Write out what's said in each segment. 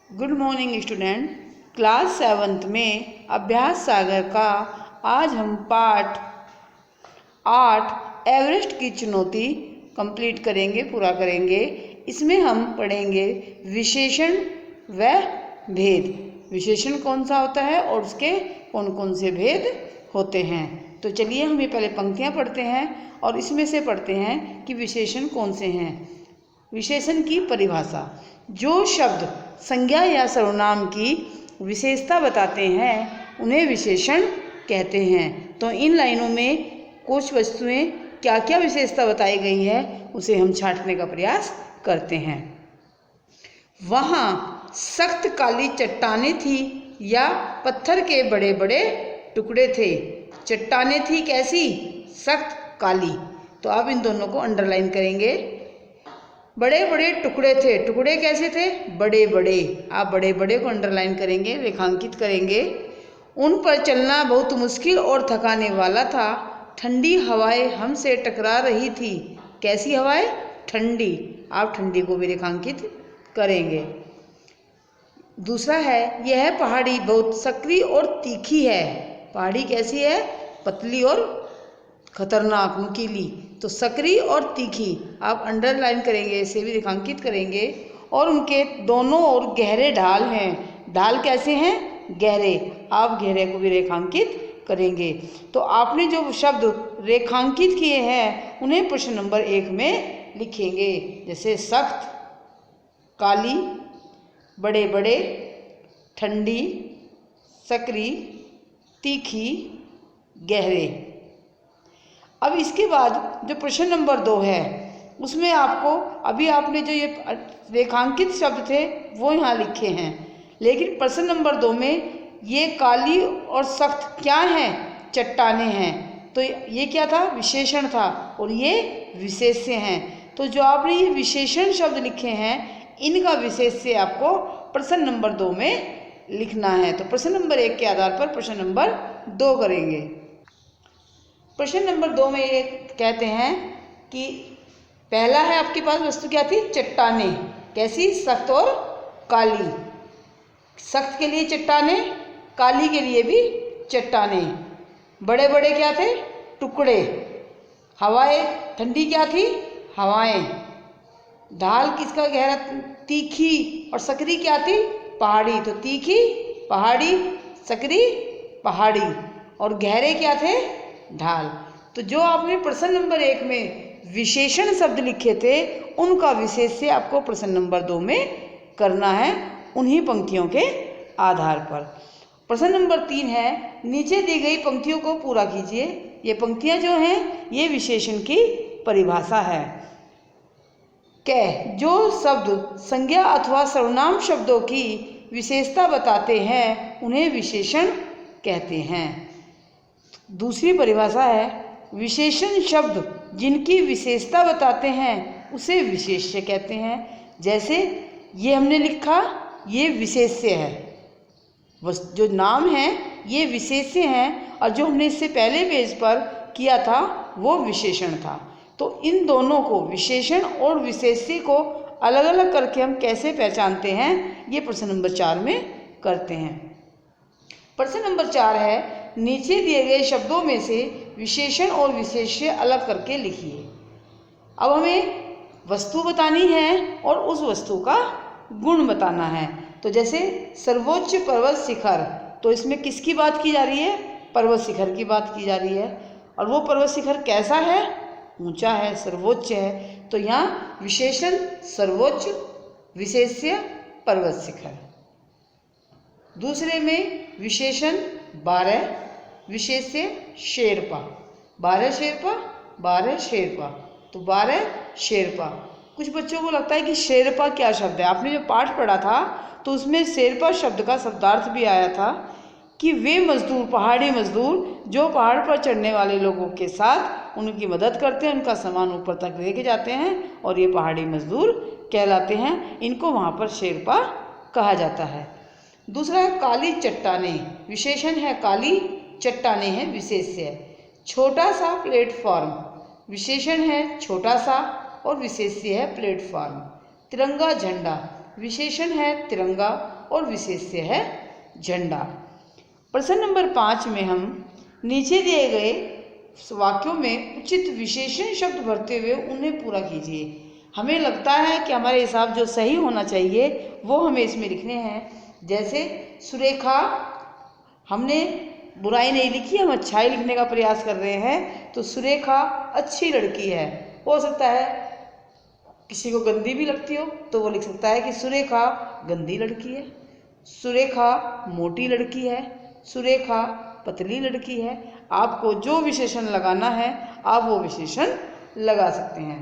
Good morning student. Class 7th में अभ्यास सागर का आज हम पाठ 8 एवरेस्ट की चुनौती कंप्लीट करेंगे, पूरा करेंगे। इसमें हम पढ़ेंगे विशेषण व भेद। विशेषण कौन सा होता है और उसके कौन कौन से भेद होते हैं। तो चलिए हम ये पहले पंक्तियाँ पढ़ते हैं और इसमें से पढ़ते हैं कि विशेषण कौन से हैं। विशेषण की परिभाषा: जो शब्द संज्ञा या सर्वनाम की विशेषता बताते हैं उन्हें विशेषण कहते हैं। तो इन लाइनों में कुछ वस्तुएं क्या क्या विशेषता बताई गई है उसे हम छांटने का प्रयास करते हैं। वहाँ सख्त काली चट्टानें थी या पत्थर के बड़े बड़े टुकड़े थे। चट्टानें थी कैसी? सख्त काली। तो आप इन दोनों को अंडरलाइन करेंगे। बड़े बड़े टुकड़े थे, टुकड़े कैसे थे? बड़े बड़े। आप बड़े बड़े को अंडरलाइन करेंगे, रेखांकित करेंगे। उन पर चलना बहुत मुश्किल और थकाने वाला था। ठंडी हवाएं हमसे टकरा रही थी। कैसी हवाएं? ठंडी। आप ठंडी को भी रेखांकित करेंगे। दूसरा है, यह पहाड़ी बहुत सकरी और तीखी है। पहाड़ी कैसी है? पतली और खतरनाक, नुकीली। तो सकरी और तीखी आप अंडरलाइन करेंगे, इसे भी रेखांकित करेंगे। और उनके दोनों ओर गहरे ढाल हैं। ढाल कैसे हैं? गहरे। आप गहरे को भी रेखांकित करेंगे। तो आपने जो शब्द रेखांकित किए हैं उन्हें प्रश्न नंबर 1 में लिखेंगे। जैसे सख्त, काली, बड़े बड़े, ठंडी, सकरी, तीखी, गहरे। अब इसके बाद जो प्रश्न नंबर 2 है उसमें आपको अभी आपने जो ये रेखांकित शब्द थे वो यहाँ लिखे हैं, लेकिन प्रश्न नंबर 2 में ये काली और सख्त क्या हैं? चट्टानें हैं। तो ये क्या था? विशेषण था और ये विशेष्य हैं। तो जो आपने ये विशेषण शब्द लिखे हैं इनका विशेष्य आपको प्रश्न नंबर 2 में लिखना है। तो प्रश्न नंबर 1 के आधार पर प्रश्न नंबर 2 करेंगे। प्रश्न नंबर 2 में ये कहते हैं कि पहला है आपके पास वस्तु क्या थी? चट्टानें। कैसी? सख्त और काली। सख्त के लिए चट्टानें, काली के लिए भी चट्टानें। बड़े बड़े क्या थे? टुकड़े। हवाएं ठंडी क्या थी? हवाएं। ढाल किसका गहरा? तीखी। और सकरी क्या थी? पहाड़ी। तो तीखी पहाड़ी, सकरी पहाड़ी। और गहरे क्या थे? ढाल। तो जो आपने प्रश्न नंबर 1 में विशेषण शब्द लिखे थे उनका विशेष्य आपको प्रश्न नंबर 2 में करना है उन्हीं पंक्तियों के आधार पर। प्रश्न नंबर 3 है, नीचे दी गई पंक्तियों को पूरा कीजिए। ये पंक्तियां जो हैं ये विशेषण की परिभाषा है। जो शब्द संज्ञा अथवा सर्वनाम शब्दों की विशेषता बताते हैं उन्हें विशेषण कहते हैं। दूसरी परिभाषा है, विशेषण शब्द जिनकी विशेषता बताते हैं उसे विशेष्य कहते हैं। जैसे ये हमने लिखा, ये विशेष्य है। जो नाम है ये विशेष्य हैं और जो हमने इससे पहले पेज पर किया था वो विशेषण था। तो इन दोनों को, विशेषण और विशेष्य को अलग अलग करके हम कैसे पहचानते हैं ये प्रश्न नंबर 4 में करते हैं। प्रश्न नंबर 4 है, नीचे दिए गए शब्दों में से विशेषण और विशेष्य अलग करके लिखिए। अब हमें वस्तु बतानी है और उस वस्तु का गुण बताना है। तो जैसे सर्वोच्च पर्वत शिखर, तो इसमें किसकी बात की जा रही है? पर्वत शिखर की बात की जा रही है। और वो पर्वत शिखर कैसा है? ऊंचा है, सर्वोच्च है। तो यहाँ विशेषण सर्वोच्च, विशेष्य पर्वत शिखर। दूसरे में विशेषण 12, विशेष्य शेरपा। 12 शेरपा, 12 शेरपा। तो 12 शेरपा। कुछ बच्चों को लगता है कि शेरपा क्या शब्द है। आपने जो पाठ पढ़ा था तो उसमें शेरपा शब्द का शब्दार्थ भी आया था कि वे मजदूर, पहाड़ी मजदूर जो पहाड़ पर चढ़ने वाले लोगों के साथ उनकी मदद करते हैं, उनका सामान ऊपर तक लेके जाते हैं और ये पहाड़ी मजदूर कहलाते हैं। इनको वहाँ पर शेरपा कहा जाता है। दूसरा है काली चट्टानें। विशेषण है काली, चट्टानें हैं विशेष्य है। छोटा सा प्लेटफॉर्म, विशेषण है छोटा सा और विशेष्य है प्लेटफॉर्म। तिरंगा झंडा, विशेषण है तिरंगा और विशेष्य है झंडा। प्रश्न नंबर 5 में हम नीचे दिए गए वाक्यों में उचित विशेषण शब्द भरते हुए उन्हें पूरा कीजिए। हमें लगता है कि हमारे हिसाब जो सही होना चाहिए वो हमें इसमें लिखने हैं। जैसे सुरेखा, हमने बुराई नहीं लिखी, हम अच्छाई लिखने का प्रयास कर रहे हैं। तो सुरेखा अच्छी लड़की है। हो सकता है किसी को गंदी भी लगती हो तो वो लिख सकता है कि सुरेखा गंदी लड़की है, सुरेखा मोटी लड़की है, सुरेखा पतली लड़की है। आपको जो विशेषण लगाना है आप वो विशेषण लगा सकते हैं।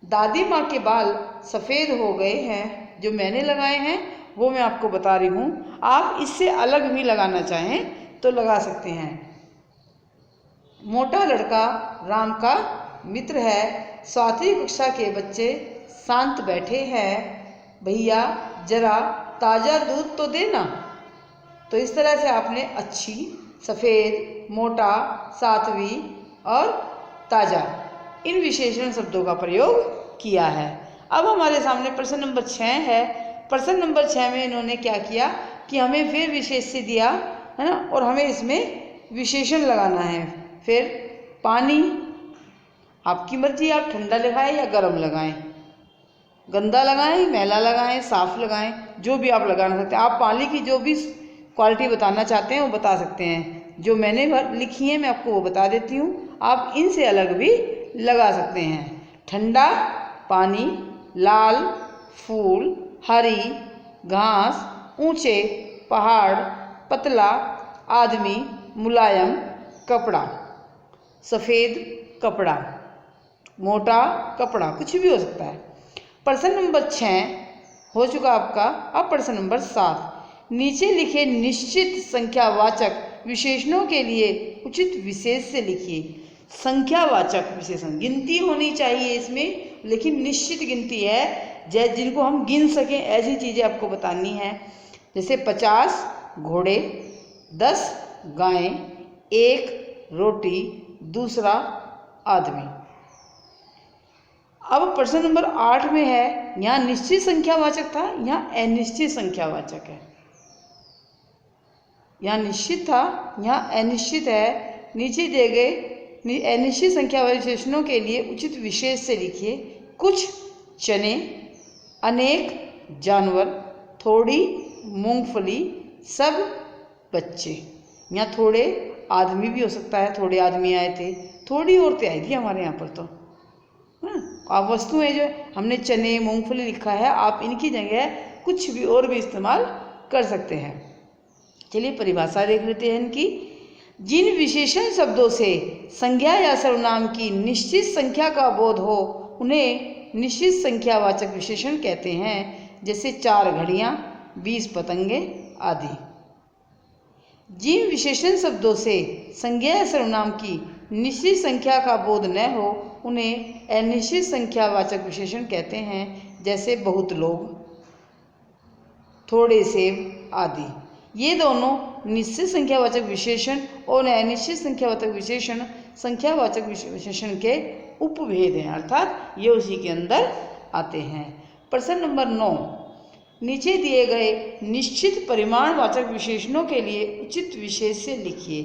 दादी माँ के बाल सफ़ेद हो गए हैं, जो मैंने लगाए हैं वो मैं आपको बता रही हूँ। आप इससे अलग भी लगाना चाहें तो लगा सकते हैं। मोटा लड़का राम का मित्र है, 7वीं कक्षा के बच्चे शांत बैठे हैं, भैया जरा ताज़ा दूध तो देना। तो इस तरह से आपने अच्छी, सफ़ेद, मोटा, 7वीं और ताज़ा इन विशेषण शब्दों का प्रयोग किया है। अब हमारे सामने प्रश्न नंबर 6 है। प्रश्न नंबर 6 में इन्होंने क्या किया कि हमें फिर विशेष्य दिया है ना, और हमें इसमें विशेषण लगाना है। फिर पानी, आपकी मर्जी, आप ठंडा लगाएं या गर्म लगाएं, गंदा लगाएं, मैला लगाएं, साफ लगाएं, जो भी आप लगाना सकते हैं। आप पानी की जो भी क्वालिटी बताना चाहते हैं वो बता सकते हैं। जो मैंने लिखी है मैं आपको वो बता देती हूँ, आप इनसे अलग भी लगा सकते हैं। ठंडा पानी, लाल फूल, हरी घास, ऊंचे पहाड़, पतला आदमी, मुलायम कपड़ा, सफ़ेद कपड़ा, मोटा कपड़ा, कुछ भी हो सकता है। प्रश्न नंबर 6 हो चुका आपका। अब प्रश्न नंबर 7, नीचे लिखे निश्चित संख्यावाचक विशेषणों के लिए उचित विशेष्य लिखिए। संख्यावाचक विशेषण, गिनती होनी चाहिए इसमें, लेकिन निश्चित गिनती है, जिनको हम गिन सकें ऐसी चीज़ें आपको बतानी है। जैसे 50 घोड़े, 10 गायें, 1 रोटी, दूसरा आदमी। अब प्रश्न नंबर 8 में है, यहाँ निश्चित संख्यावाचक था, यहाँ अनिश्चित संख्यावाचक है। यहाँ निश्चित था, यहाँ अनिश्चित है। नीचे दिए गए अनिश्चित संख्यावाचक विशेषणों के लिए उचित विशेष से लिखिए। कुछ चने, अनेक जानवर, थोड़ी मूंगफली, सब बच्चे। यहाँ थोड़े आदमी भी हो सकता है, थोड़े आदमी आए थे, थोड़ी औरतें आई थी हमारे यहाँ पर। तो आप वस्तुएं जो हमने चने मूंगफली लिखा है, आप इनकी जगह कुछ भी और भी इस्तेमाल कर सकते हैं। चलिए परिभाषा देख लेते हैं इनकी। जिन विशेषण शब्दों से संज्ञा या सर्वनाम की निश्चित संख्या का बोध हो उन्हें निश्चित संख्यावाचक विशेषण कहते हैं। जैसे 4 घड़ियाँ, 20 पतंगे आदि। जिन विशेषण शब्दों से संज्ञा या सर्वनाम की निश्चित संख्या का बोध न हो उन्हें अनिश्चित संख्यावाचक विशेषण कहते हैं। जैसे बहुत लोग, थोड़े सेब आदि। ये दोनों निश्चित संख्यावाचक विशेषण और अनिश्चित संख्यावाचक विशेषण संख्यावाचक विशेषण के उपभेद हैं, अर्थात ये उसी के अंदर आते हैं। प्रश्न नंबर 9, नीचे दिए गए निश्चित परिमाणवाचक विशेषणों के लिए उचित विशेष्य लिखिए।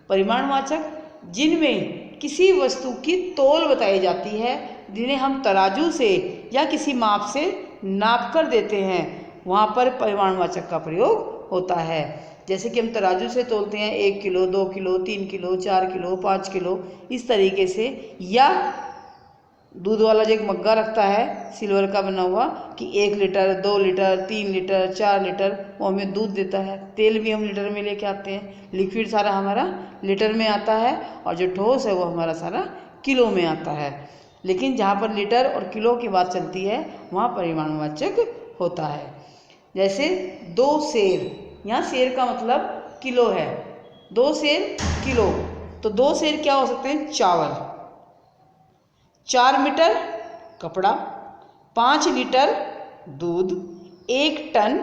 परिमाणवाचक, जिनमें किसी वस्तु की तौल बताई जाती है, जिन्हें हम तराजू से या किसी माप से नाप कर देते हैं, वहाँ पर परिमाणवाचक का प्रयोग होता है। जैसे कि हम तराजू से तोलते हैं 1 kilo, 2 kilo, 3 kilo, 4 kilo, 5 kilo, इस तरीके से। या दूध वाला जो एक मग्गा रखता है सिल्वर का बना हुआ कि 1 लीटर, 2 लीटर, 3 लीटर, 4 लीटर, वो हमें दूध देता है। तेल भी हम लीटर में लेके आते हैं। लिक्विड सारा हमारा लीटर में आता है और जो ठोस है वो हमारा सारा किलो में आता है। लेकिन जहाँ पर लीटर और किलो की बात चलती है वहाँ परिमाणवाचक होता है। जैसे 2 सेर, यहाँ सेर का मतलब किलो है, 2 सेर किलो, तो 2 सेर क्या हो सकते हैं? चावल। 4 मीटर कपड़ा, 5 लीटर दूध, 1 टन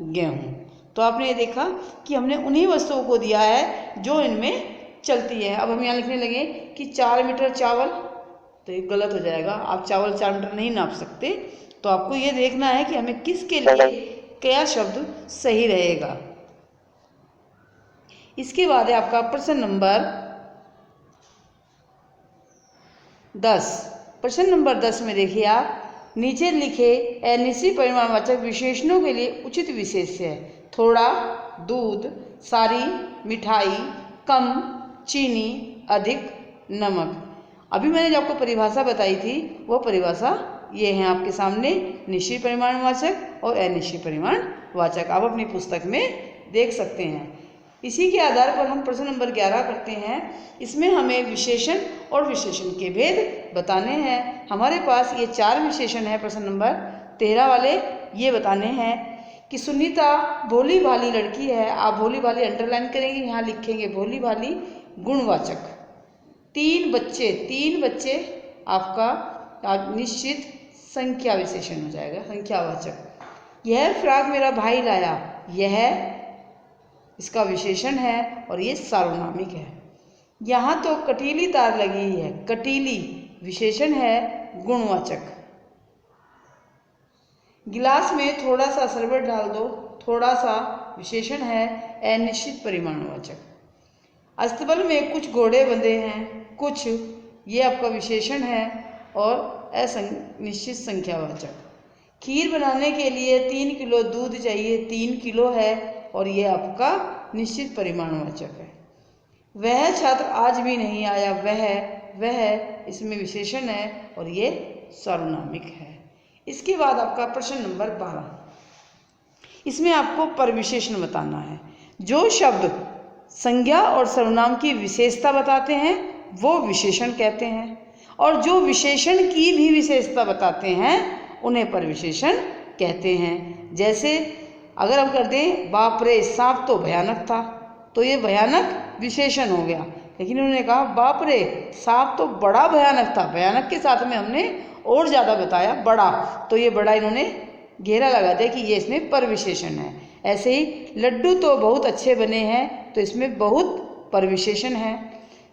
गेहूँ। तो आपने ये देखा कि हमने उन्हीं वस्तुओं को दिया है जो इनमें चलती है। अब हम यहाँ लिखने लगे कि 4 मीटर चावल, तो ये गलत हो जाएगा। आप चावल 4 मीटर नहीं नाप सकते। तो आपको ये देखना है कि हमें किसके लिए क्या शब्द सही रहेगा। इसके बाद है आपका प्रश्न नंबर 10। प्रश्न नंबर 10 में देखिए आप, नीचे लिखे अनिश्चित परिमाणवाचक विशेषणों के लिए उचित विशेष्य है। थोड़ा, दूध, सारी, मिठाई, कम, चीनी, अधिक, नमक। अभी मैंने जो आपको परिभाषा बताई थी वो परिभाषा ये है आपके सामने, निश्चित परिमाणवाचक और अनिश्चित परिमाणवाचक। आप अपनी पुस्तक में देख सकते हैं। इसी के आधार पर हम प्रश्न नंबर 11 करते हैं। इसमें हमें विशेषण और विशेषण के भेद बताने हैं। हमारे पास ये 4 विशेषण है प्रश्न नंबर 13 वाले। ये बताने हैं कि सुनीता भोली भाली लड़की है। आप भोली भाली अंडरलाइन करेंगे, यहाँ लिखेंगे भोली भाली गुणवाचक। 3 बच्चे आपका निश्चित संख्या विशेषण हो जाएगा, संख्यावाचक। यह फ्रॉक मेरा भाई लाया, यह इसका विशेषण है और ये सार्वनामिक है। यहाँ तो कटीली तार लगी है, कटीली विशेषण है, गुणवाचक। गिलास में थोड़ा सा शरबत डाल दो, थोड़ा सा विशेषण है, अनिश्चित परिमाणवाचक। अस्तबल में कुछ घोड़े बंधे हैं, कुछ ये आपका विशेषण है और अनिश्चित संख्यावाचक। खीर बनाने के लिए 3 किलो दूध चाहिए, 3 किलो है और ये आपका निश्चित परिमाणवाचक है। वह छात्र आज भी नहीं आया, वह इसमें विशेषण है और ये सार्वनामिक है। इसके बाद आपका प्रश्न नंबर 12। इसमें आपको परविशेषण बताना है। जो शब्द संज्ञा और सर्वनाम की विशेषता बताते हैं वो विशेषण कहते हैं, और जो विशेषण की भी विशेषता बताते हैं उन्हें परविशेषण कहते हैं। जैसे अगर हम कर दें बाप रे सांप तो भयानक था, तो ये भयानक विशेषण हो गया। लेकिन उन्होंने कहा बाप रे सांप तो बड़ा भयानक था, भयानक के साथ में हमने और ज़्यादा बताया बड़ा, तो ये बड़ा इन्होंने घेरा लगा दिया कि ये इसमें परविशेषण है। ऐसे ही लड्डू तो बहुत अच्छे बने हैं, तो इसमें बहुत परविशेषण है।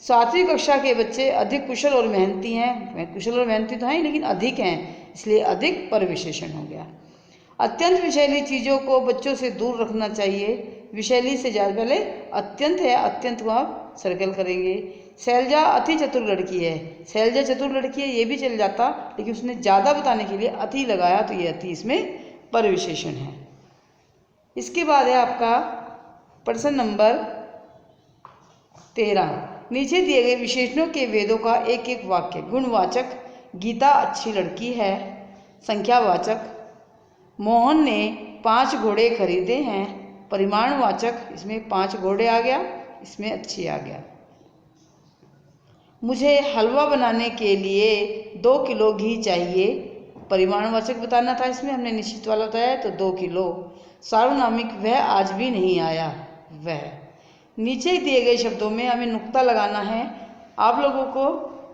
7वीं कक्षा के बच्चे अधिक कुशल और मेहनती हैं, कुशल और मेहनती तो हैं लेकिन अधिक हैं, इसलिए अधिक परविशेषण हो गया। अत्यंत विषैली चीज़ों को बच्चों से दूर रखना चाहिए। विषैली से ज़्यादा पहले अत्यंत है, अत्यंत को आप सर्कल करेंगे। शैलजा अति चतुर लड़की है, शैलजा चतुर लड़की है ये भी चल जाता, लेकिन उसने ज़्यादा बताने के लिए अति लगाया, तो ये अति इसमें परविशेषण है। इसके बाद है आपका प्रश्न नंबर 13। नीचे दिए गए विशेषणों के भेदों का एक एक वाक्य। गुणवाचक, गीता अच्छी लड़की है। संख्यावाचक, मोहन ने 5 घोड़े खरीदे हैं। परिमाणवाचक, इसमें 5 घोड़े आ गया, इसमें अच्छी आ गया। मुझे हलवा बनाने के लिए 2 किलो घी चाहिए। परिमाणवाचक बताना था, इसमें हमने निश्चित वाला बताया तो 2 किलो। सार्वनामिक, वह आज भी नहीं आया, वह। नीचे दिए गए शब्दों में हमें नुक्ता लगाना है। आप लोगों को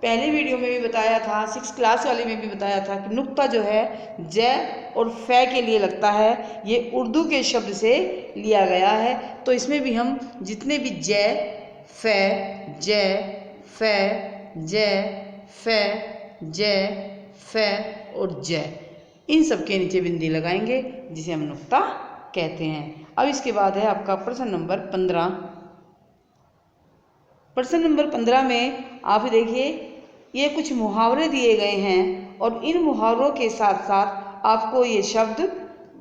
पहले वीडियो में भी बताया था, 6th क्लास वाले में भी बताया था कि नुक्ता जो है जय और फै के लिए लगता है। ये उर्दू के शब्द से लिया गया है, तो इसमें भी हम जितने भी जय, फै, जय, फै, जय, फै, जय, फै और जय, इन सब के नीचे बिंदी लगाएंगे, जिसे हम नुक्ता कहते हैं। अब इसके बाद है आपका प्रश्न नंबर 15। प्रश्न नंबर 15 में आप देखिए ये कुछ मुहावरे दिए गए हैं, और इन मुहावरों के साथ साथ आपको ये शब्द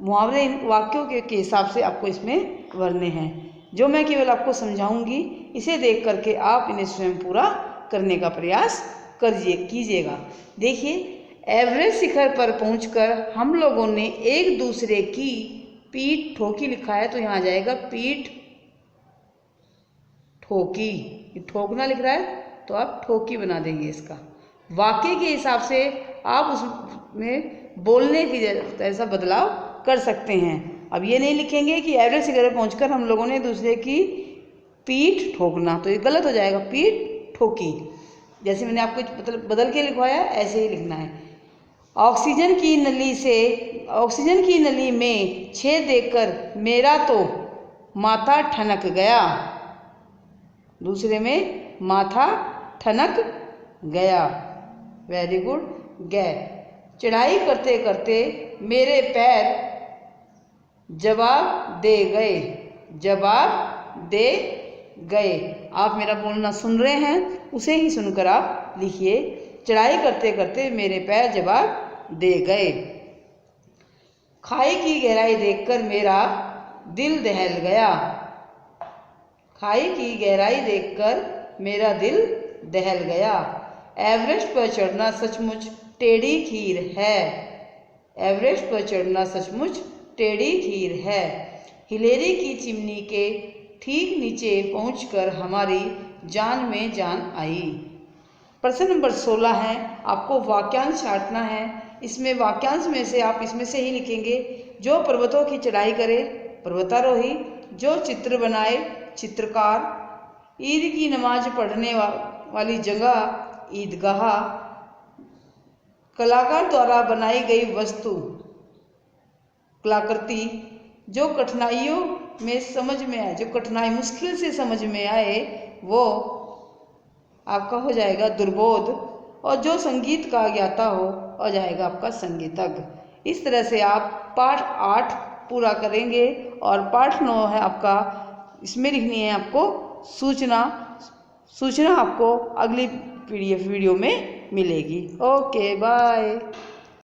मुहावरे इन वाक्यों के हिसाब से आपको इसमें भरने हैं, जो मैं केवल आपको समझाऊंगी। इसे देख करके आप इन्हें स्वयं पूरा करने का प्रयास कीजिएगा। देखिए, एवरेस्ट शिखर पर पहुंचकर हम लोगों ने एक दूसरे की पीठ ठोकी लिखा है, तो यहाँ आ जाएगा पीठ ठोकी। ठोकना लिख रहा है तो आप ठोकी बना देंगे। इसका वाक्य के हिसाब से आप उसमें बोलने की ऐसा बदलाव कर सकते हैं। अब ये नहीं लिखेंगे कि एवरेस्ट शिखर पर पहुंचकर हम लोगों ने दूसरे की पीठ ठोकना, तो ये गलत हो जाएगा, पीठ ठोकी। जैसे मैंने आपको बदल के लिखवाया ऐसे ही लिखना है। ऑक्सीजन की नली में छेद देखकर मेरा तो माथा ठनक गया। दूसरे में माथा ठनक गया, वेरी गुड। गए, चढ़ाई करते करते मेरे पैर जवाब दे गए, जवाब दे गए। आप मेरा बोलना सुन रहे हैं, उसे ही सुनकर आप लिखिए। चढ़ाई करते करते मेरे पैर जवाब दे गए। खाई की गहराई देखकर मेरा दिल दहल गया, खाई की गहराई देखकर मेरा दिल दहल गया। एवरेस्ट पर चढ़ना सचमुच टेढ़ी खीर है, एवरेस्ट पर चढ़ना सचमुच टेढ़ी खीर है। हिलेरी की चिमनी के ठीक नीचे पहुंचकर हमारी जान में जान आई। प्रश्न नंबर 16 है, आपको वाक्यांश छांटना है। इसमें वाक्यांश में से आप इसमें से ही लिखेंगे। जो पर्वतों की चढ़ाई करे पर्वतारोही, जो चित्र बनाए चित्रकार, ईद की नमाज पढ़ने वाली जगह ईदगाह, कलाकार द्वारा बनाई गई वस्तु कलाकृति, जो कठिनाइयों में समझ में आए, जो कठिनाई मुश्किल से समझ में आए वो आपका हो जाएगा दुर्बोध, और जो संगीत का ज्ञाता हो जाएगा आपका संगीतज्ञ। इस तरह से आप पाठ 8 पूरा करेंगे और पाठ 9 है आपका, इसमें लिखनी है आपको सूचना। सूचना आपको अगली PDF वीडियो में मिलेगी। Okay bye.